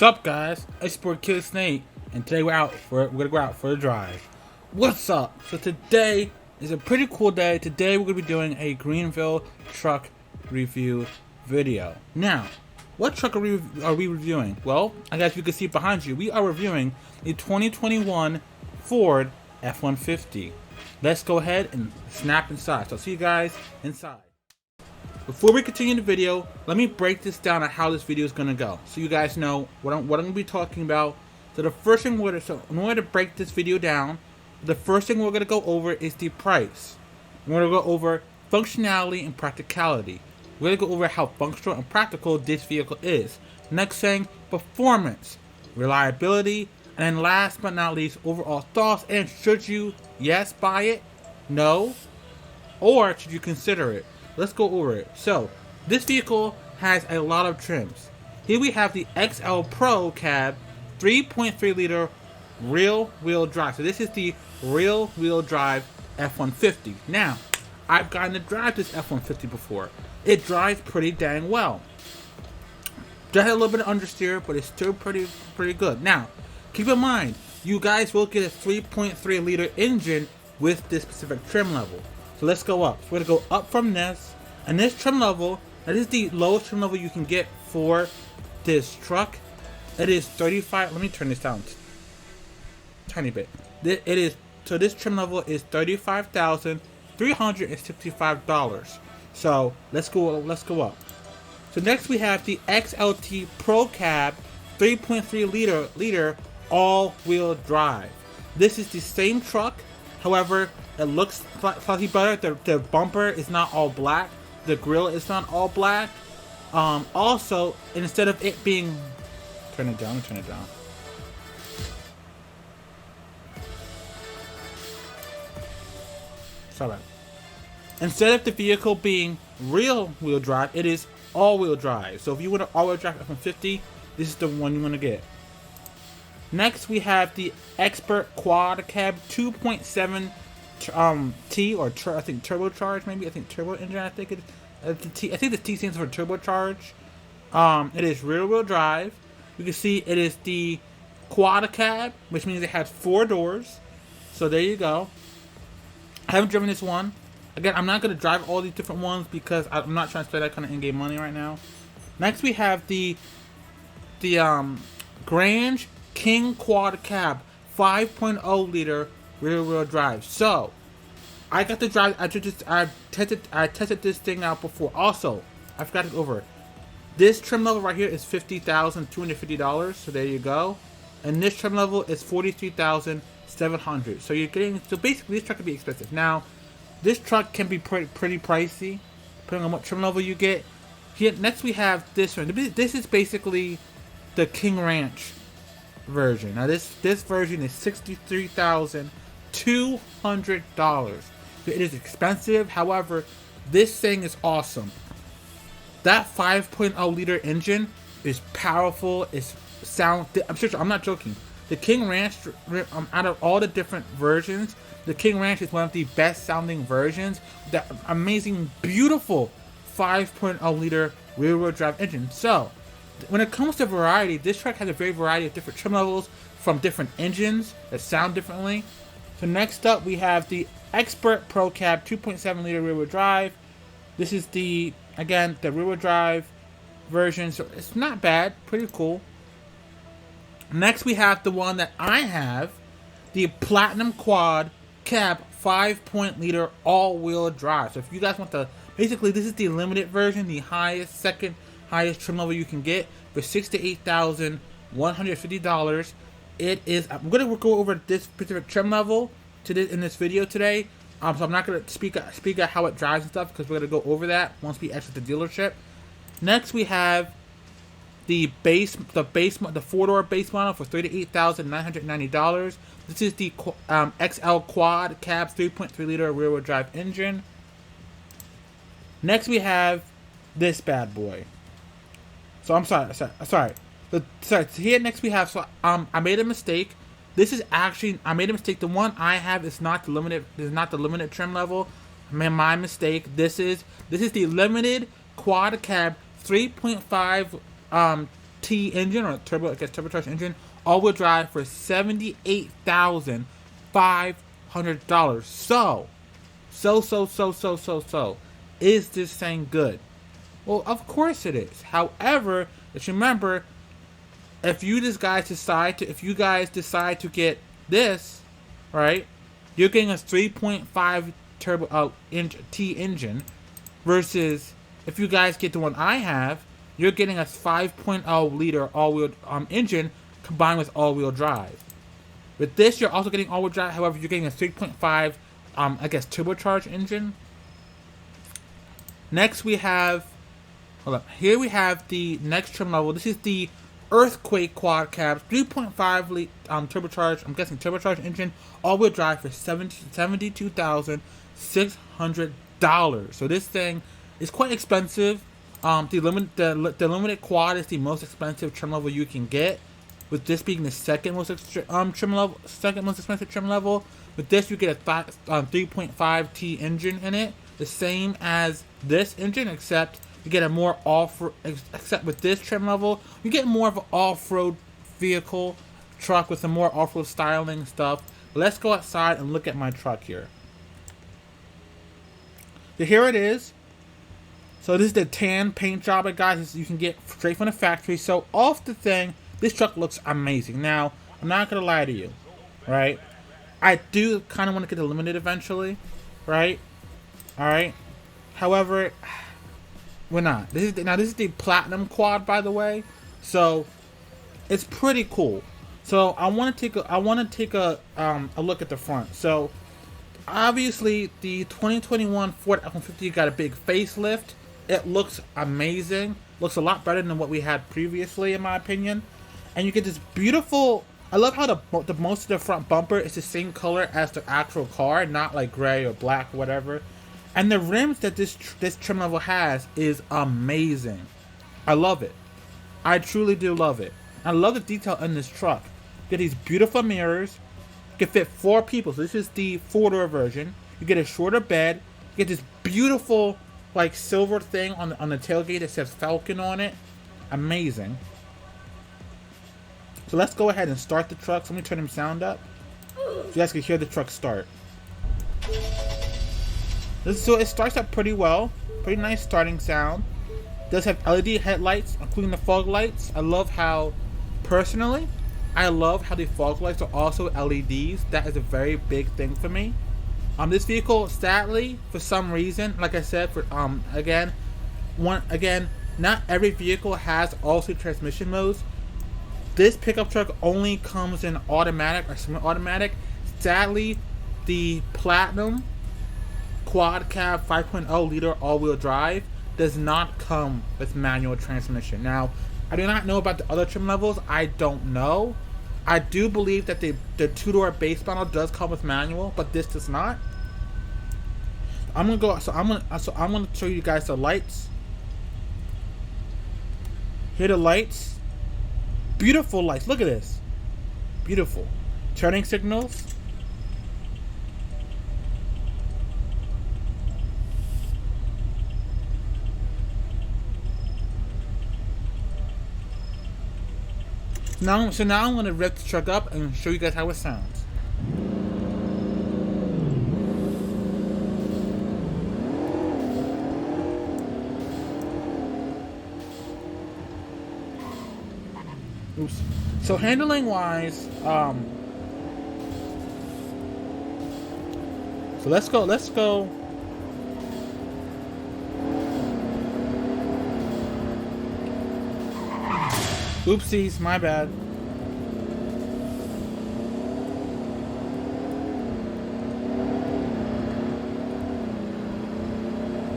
What's up, guys? It's your boy Kid Snake, and today we're gonna go out for a drive. What's up? So today is a pretty cool day. Today we're gonna be doing a Greenville truck review video. Now, what truck are we reviewing? Well, I guess you can see behind you, we are reviewing the 2021 Ford F150. Let's go ahead and snap inside. So I'll see you guys inside. Before we continue the video, let me break this down on how this video is going to go, so you guys know what I'm going to be talking about. So the first thing in order to break this video down, the first thing we're going to go over is the price. We're going to go over functionality and practicality. We're going to go over how functional and practical this vehicle is. Next thing, performance, reliability, and then last but not least, overall thoughts and should you, yes, buy it, no, or should you consider it. Let's go over it. So, this vehicle has a lot of trims. Here we have the XLT Pro Cab 3.3 liter rear wheel drive. So this is the rear wheel drive F150. Now, I've gotten to drive this F150 before. It drives pretty dang well. Just had a little bit of understeer, but it's still pretty good. Now, keep in mind, you guys will get a 3.3 liter engine with this specific trim level. So let's go up. So we're going to go up from this. And this trim level, that is the lowest trim level you can get for this truck. It is 35. Let me turn this down a tiny bit. So this trim level is $35,365. So let's go up. So next we have the XLT Pro Cab 3.3 liter all-wheel drive. This is the same truck. However, it looks slightly better. The bumper is not all black. The grille is not all black. Also, instead of it being... Turn it down. Sorry. Instead of the vehicle being rear-wheel drive, it is all-wheel drive. So if you want an all-wheel drive F150, this is the one you want to get. Next, we have the Expert Quad Cab 2.7 T or I think turbocharged, maybe. I think turbo engine. I think the T stands for turbocharged. It is rear-wheel drive. You can see it is the Quad Cab, which means it has 4 doors. So there you go. I haven't driven this one. Again, I'm not going to drive all these different ones because I'm not trying to spend that kind of in-game money right now. Next, we have the Grand King Quad Cab 5.0 liter rear-wheel drive. So I got to drive. I tested this thing out before. Also, I forgot to go over it. This trim level right here is $50,250. So there you go. And this trim level is $43,700. So you're getting. So basically, this truck can be expensive. Now, this truck can be pretty pricey, depending on what trim level you get. Here, next we have this one. This is basically the King Ranch version. Now this version is $63,200. It is expensive. However, this thing is awesome. That 5.0 liter engine is powerful. It's sound. I'm not joking. The King Ranch, out of all the different versions, the King Ranch is one of the best sounding versions. That amazing, beautiful 5.0 liter rear wheel drive engine. So, when it comes to variety, this truck has a very variety of different trim levels from different engines that sound differently. So next up, we have the Expert Pro Cab 2.7 liter rear wheel drive. This is the rear wheel drive version, so it's not bad, pretty cool. Next, we have the one that I have, the Platinum Quad Cab 5.0 liter all-wheel drive. So if you guys want basically this is the limited version, the second highest trim level you can get for $68,150. It is. I'm gonna go over this specific trim level in this video today. So I'm not gonna speak out how it drives and stuff because we're gonna go over that once we exit the dealership. Next, we have the 4-door base model for $38,990. This is the XL Quad Cab 3.3 liter rear wheel drive engine. Next, we have this bad boy. So I'm sorry. So here next we have. So I made a mistake. This is actually I made a mistake. The one I have is not the limited. Is not the limited trim level. I made my mistake. This is the limited Quad Cab 3.5 T engine, or turbocharged engine, all-wheel drive for $78,500. So, is this thing good? Well, of course it is. However, let's remember, if you guys decide to get this, right, you're getting a 3.5 turbo T engine, versus if you guys get the one I have, you're getting a 5.0 liter all-wheel engine combined with all-wheel drive. With this, you're also getting all-wheel drive. However, you're getting a 3.5, turbocharged engine. Next, we have, here we have the next trim level. This is the Earthquake Quad Cab, 3.5 turbocharged. I'm guessing turbocharged engine, all-wheel drive for $72,600. So this thing is quite expensive. The limited quad is the most expensive trim level you can get, with this being the second most expensive trim level. With this, you get a 3.5 T engine in it, the same as this engine, except you get a more except with this trim level, you get more of an off-road vehicle truck with some more off-road styling stuff. Let's go outside and look at my truck here. So here it is. So this is the tan paint job I got. This you can get straight from the factory. So off the thing, this truck looks amazing. Now, I'm not gonna lie to you, right? I do kind of want to get the limited eventually, right? All right. However, we're not. This is the platinum quad, by the way. So it's pretty cool. So I want to take a look at the front. So obviously the 2021 Ford F150 got a big facelift. It looks amazing. Looks a lot better than what we had previously, in my opinion. And you get this beautiful. I love how the most of the front bumper is the same color as the actual car, not like gray or black or whatever. And the rims that this trim level has is amazing. I love it. I truly do love it. I love the detail in this truck. You get these beautiful mirrors. You can fit 4 people. So this is the 4-door version. You get a shorter bed. You get this beautiful like silver thing on the tailgate that says Falcon on it. Amazing. So let's go ahead and start the truck. So let me turn the sound up so you guys can hear the truck start. So it starts up pretty well. Pretty nice starting sound. It does have LED headlights, including the fog lights. I love how the fog lights are also LEDs. That is a very big thing for me. This vehicle, sadly, for some reason, like I said, not every vehicle has all 3 transmission modes. This pickup truck only comes in automatic or semi-automatic. Sadly, the Platinum Quad Cab 5.0 liter all-wheel drive does not come with manual transmission. Now, I do not know about the other trim levels. I don't know. I do believe that the 2-door base model does come with manual, but this does not. I'm gonna show you guys the lights. Here are the lights. Beautiful lights. Look at this. Beautiful. Turning signals. So now I'm going to rev the truck up and show you guys how it sounds. Oops. So handling wise, so let's go. Oopsies, my bad.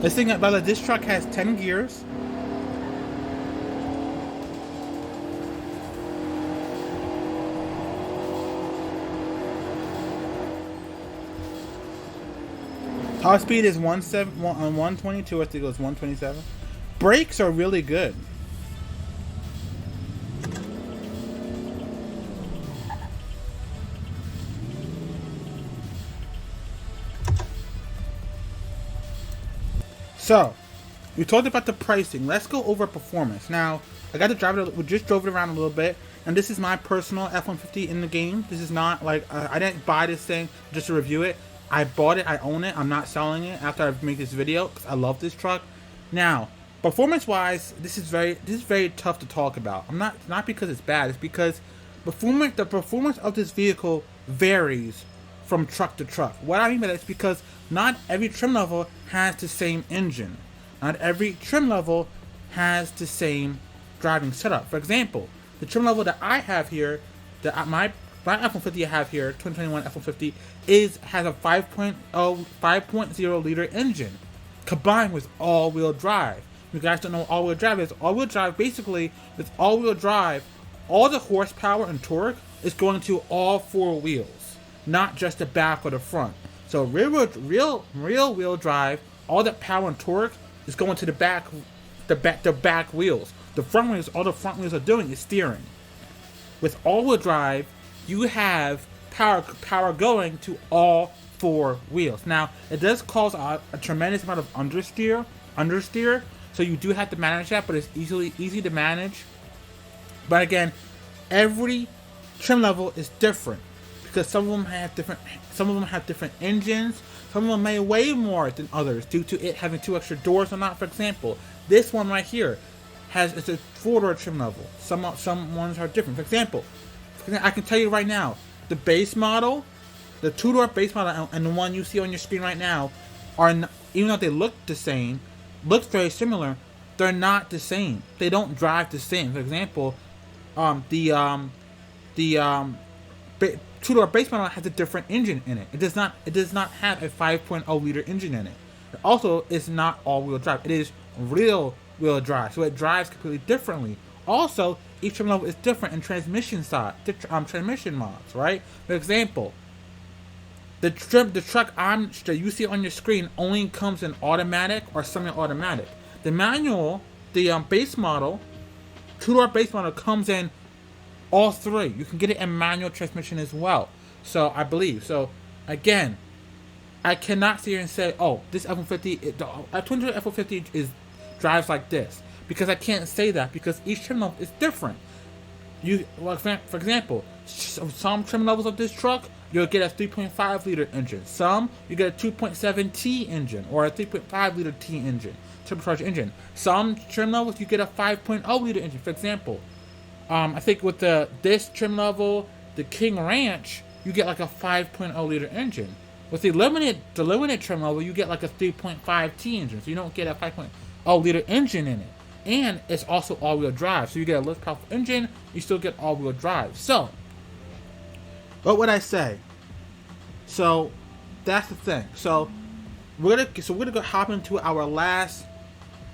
This truck has 10 gears. Top speed is 122. I think it was 127. Brakes are really good. So, We talked about the pricing. Let's go over performance. Now, I got to drive it. We just drove it around a little bit, and this is my personal F150 in the game. This is not like I didn't buy this thing just to review it. I bought it. I own it. I'm not selling it after I make this video because I love this truck. Now, performance-wise, this is very tough to talk about. I'm not because it's bad. It's because the performance of this vehicle varies from truck to truck. What I mean by that is because not every trim level has the same engine. Not every trim level has the same driving setup. For example, the trim level that I have here, that my F150 I have here, 2021 F150, has a 5.0 liter engine combined with all-wheel drive. You guys don't know what all-wheel drive is. All-wheel drive, basically, with all-wheel drive, all the horsepower and torque is going to all four wheels, not just the back or the front. So rear wheel drive, all that power and torque is going to the back wheels. The front wheels, all the front wheels are doing is steering. With all-wheel drive, you have power going to all four wheels. Now, it does cause a tremendous amount of understeer, so you do have to manage that, but it's easy to manage. But again, every trim level is different because some of them have different engines. Some of them may weigh more than others due to it having 2 extra doors or not. For example, this one right here it's a 4-door trim level. Some ones are different. For example, I can tell you right now, the base model, the 2-door base model, and the one you see on your screen right now even though they look very similar, they're not the same. They don't drive the same. For example, the 2-door base model has a different engine in it. It does not have a 5.0 liter engine in it. It also is not all-wheel drive. It is rear-wheel drive, so it drives completely differently. Also, each trim level is different in transmission mods, right? For example, the truck that you see on your screen only comes in automatic or semi-automatic. The manual, the base model, 2-door base model comes in all three. You can get it in manual transmission as well. So I believe. So again, I cannot sit here and say, oh, this F150, the 2020 F150 drives like this, because I can't say that because each trim level is different. For example, some trim levels of this truck, you'll get a 3.5 liter engine. Some you get a 2.7 T engine or a 3.5 liter T engine, turbocharged engine. Some trim levels you get a 5.0 liter engine. For example, I think with this trim level, the King Ranch, you get like a 5.0 liter engine. With the limited trim level, you get like a 3.5 T engine. So you don't get a 5.0 liter engine in it. And it's also all-wheel drive. So you get a less powerful engine, you still get all-wheel drive. So, what would I say? So, that's the thing. So, we're gonna go hop into our last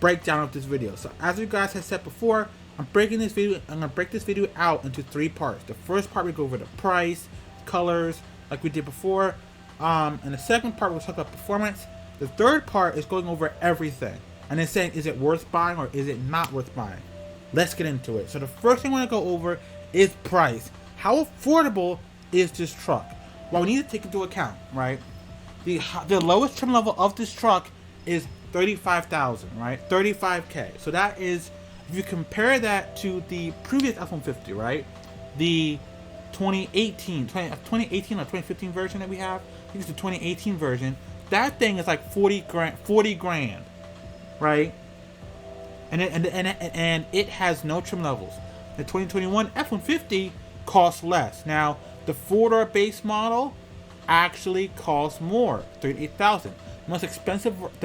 breakdown of this video. So, as you guys have said before, I'm gonna break this video out into 3 parts. The first part we go over the price, colors, like we did before. And the second part we'll talk about performance. The third part is going over everything. And then saying, is it worth buying or is it not worth buying? Let's get into it. So the first thing I want to go over is price. How affordable is this truck? Well, we need to take into account, right? The lowest trim level of this truck is $35,000, right? $35K. So that is, if you compare that to the previous F150, right? The 2018 or 2015 version that we have. I think it's the 2018 version. That thing is like 40 grand. Right, and it has no trim levels. The 2021 F150 costs less. Now, the 4-door base model actually costs more, $38,000. The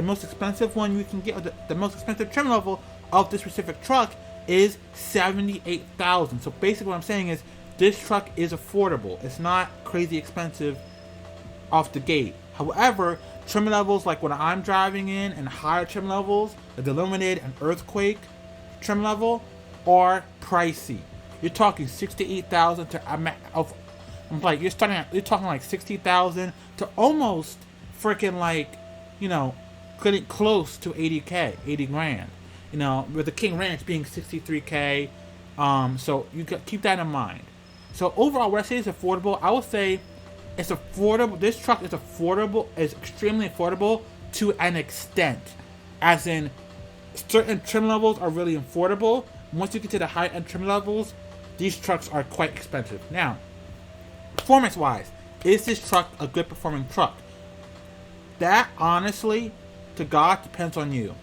most expensive one you can get, the most expensive trim level of this specific truck is $78,000. So basically, what I'm saying is this truck is affordable. It's not crazy expensive off the gate. However, trim levels like what I'm driving in and higher trim levels, the Delimited and Earthquake trim level, are pricey. You're talking $68,000 to you're talking like $60,000 to almost freaking like, getting close to 80 grand. With the King Ranch being 63K. So you keep that in mind. So overall, when I say it's affordable, I would say it's affordable. This truck is affordable, is extremely affordable to an extent. As in, certain trim levels are really affordable. Once you get to the high-end trim levels, these trucks are quite expensive. Now, performance-wise, is this truck a good performing truck? That, honestly, to God, depends on you.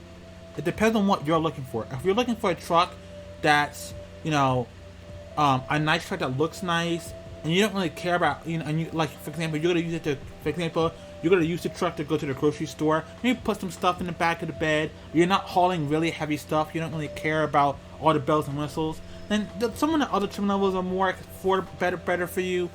It depends on what you're looking for. If you're looking for a truck that's, a nice truck that looks nice, and you don't really care about, and you, like, for example, you're gonna use the truck to go to the grocery store, maybe put some stuff in the back of the bed, you're not hauling really heavy stuff, you don't really care about all the bells and whistles, then some of the other trim levels are more affordable, better for you.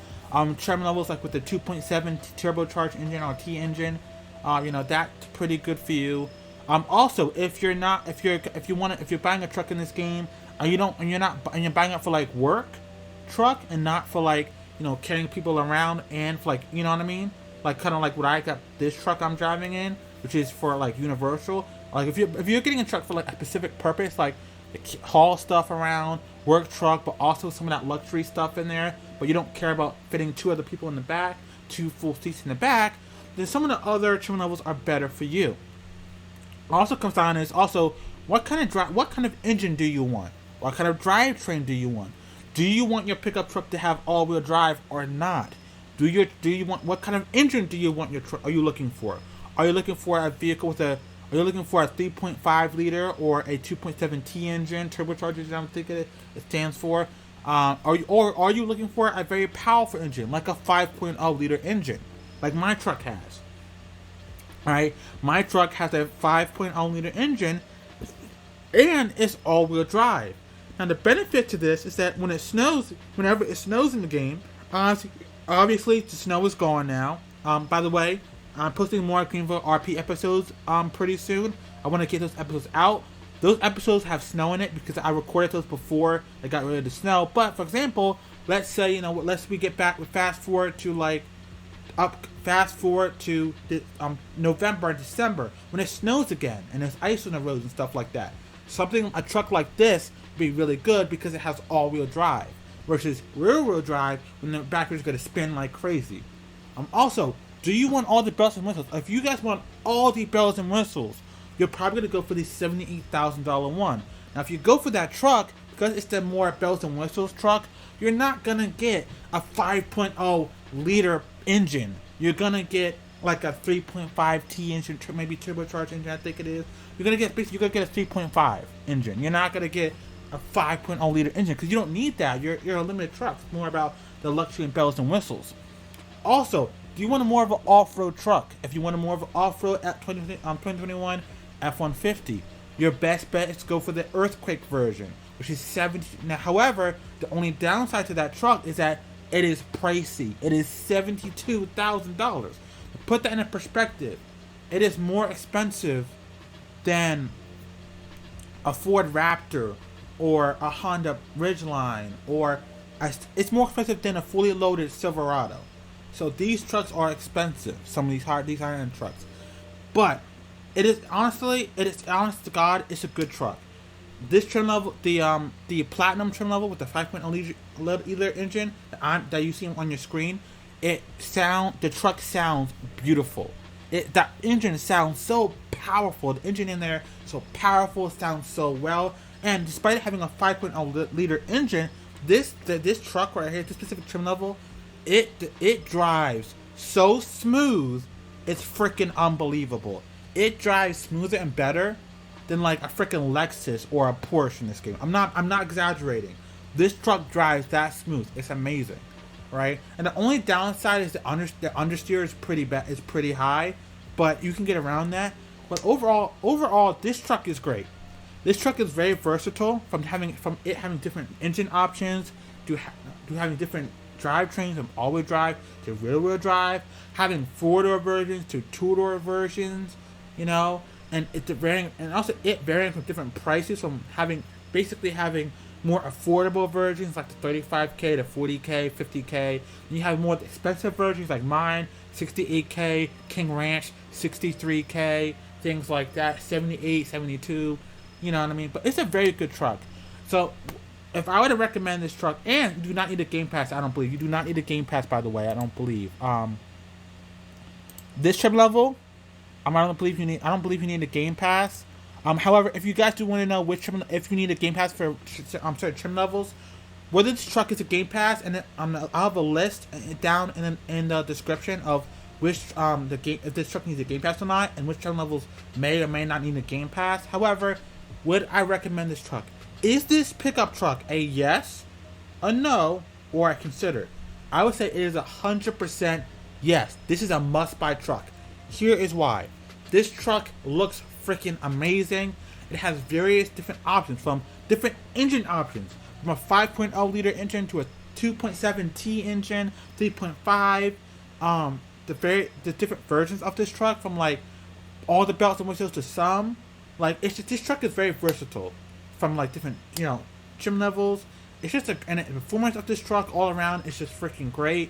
Trim levels like with the 2.7 turbocharged engine or T engine, that's pretty good for you. Also, if you're buying a truck in this game, and you're buying it for like work truck and not for like, carrying people around and for like, you know what I mean? Like kind of like what I got this truck I'm driving in, which is for like universal. Like if you're getting a truck for like a specific purpose, like haul stuff around, work truck, but also some of that luxury stuff in there, but you don't care about fitting 2 other people in the back, 2 full seats in the back, then some of the other trim levels are better for you. Also comes down is also what kind of engine do you want? What kind of drivetrain do you want? Do you want your pickup truck to have all-wheel drive or not? Do you want, what kind of engine do you want your truck? Are you looking for? Are you looking for a vehicle with a 3.5 liter or a 2.7 T engine turbocharged? I'm thinking it stands for. Are you looking for a very powerful engine like a 5.0 liter engine, like my truck has? All right, my truck has a 5.0 liter engine, and it's all-wheel drive. Now the benefit to this is that whenever it snows in the game, obviously the snow is gone now. By the way, I'm posting more Greenville RP episodes pretty soon. I want to get those episodes out. Those episodes have snow in it because I recorded those before they got rid of the snow. But for example, let's say we get back, fast forward to November and December when it snows again and there's ice on the roads and stuff like that. A truck like this would be really good because it has all-wheel drive versus rear-wheel drive when the backwards is going to spin like crazy. Also, do you want all the bells and whistles? If you guys want all the bells and whistles, you're probably going to go for the $78,000 one. Now, if you go for that truck, because it's the more bells and whistles truck, you're not going to get a 5.0 liter engine. You're going to get like a 3.5 T engine, maybe turbocharged engine, I think it is. You're going to get a 3.5 engine. You're not going to get a 5.0 liter engine because you don't need that. You're a limited truck. It's more about the luxury and bells and whistles. Also, do you want more of an off-road truck? If you want more of an off-road at 2021 F150, your best bet is to go for the earthquake version, which is 70. Now, however, the only downside to that truck is that it is pricey. It is $72,000. To put that in perspective, it is more expensive than a Ford Raptor or a Honda Ridgeline, it's more expensive than a fully loaded Silverado. So these trucks are expensive. Some of these high-end trucks, but honest to God, it's a good truck. This trim level, the platinum trim level with the 5.0 liter engine that you see on your screen, the truck sounds beautiful. That engine sounds so powerful. The engine in there so powerful, sounds so well. And despite having a 5.0 liter engine, this truck right here, this specific trim level, it drives so smooth, it's freaking unbelievable. It drives smoother and better than like a freaking Lexus or a Porsche in this game. I'm not exaggerating. This truck drives that smooth. It's amazing, right? And the only downside is the understeer is pretty high, but you can get around that. But overall, this truck is great. This truck is very versatile from it having different engine options to having different drivetrains from all-wheel drive to rear-wheel drive, having 4-door versions to 2-door versions, and it varying from different prices, from having more affordable versions like the 35K to 40K, 50K. And you have more expensive versions like mine, 68K, King Ranch, 63K, things like that, 78, 72. You know what I mean? But it's a very good truck. So if I were to recommend this truck, and you do not need a Game Pass, I don't believe. You do not need a Game Pass, by the way. I don't believe. This trim level, I don't believe you need a Game Pass. However, if you guys do want to know which trim, if you need a Game Pass for trim levels, whether this truck is a Game Pass, and then I'll have a list down in the description of which if this truck needs a Game Pass or not, and which trim levels may or may not need a Game Pass. However, would I recommend this truck? Is this pickup truck a yes, a no, or a consider? I would say it is 100% yes. This is a must-buy truck. Here is why. This truck looks freaking amazing. It has various different options, from different engine options, from a 5.0 liter engine to a 2.7T engine, 3.5. The different versions of this truck, from like all the belts and whistles to some. Like, it's just, this truck is very versatile, from like different trim levels. It's just and the performance of this truck all around is just freaking great.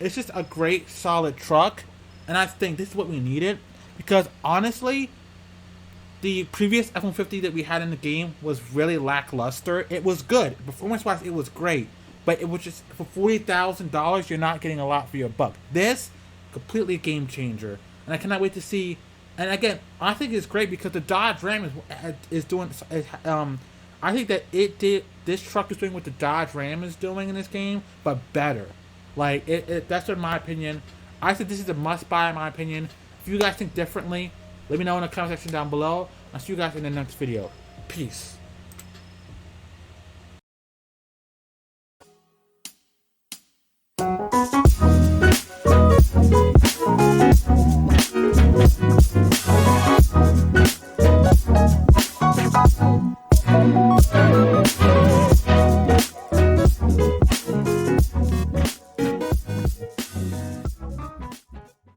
It's just a great solid truck, and I think this is what we needed, because honestly, the previous F150 that we had in the game was really lackluster. It was good performance wise, it was great, but it was just, for $40,000 you're not getting a lot for your buck. This completely a game changer, and I cannot wait to see. And again, I think it's great because the Dodge Ram is doing. I think that this truck is doing what the Dodge Ram is doing in this game, but better. Like that's in my opinion. I think this is a must-buy in my opinion. If you guys think differently, let me know in the comment section down below. I'll see you guys in the next video. Peace.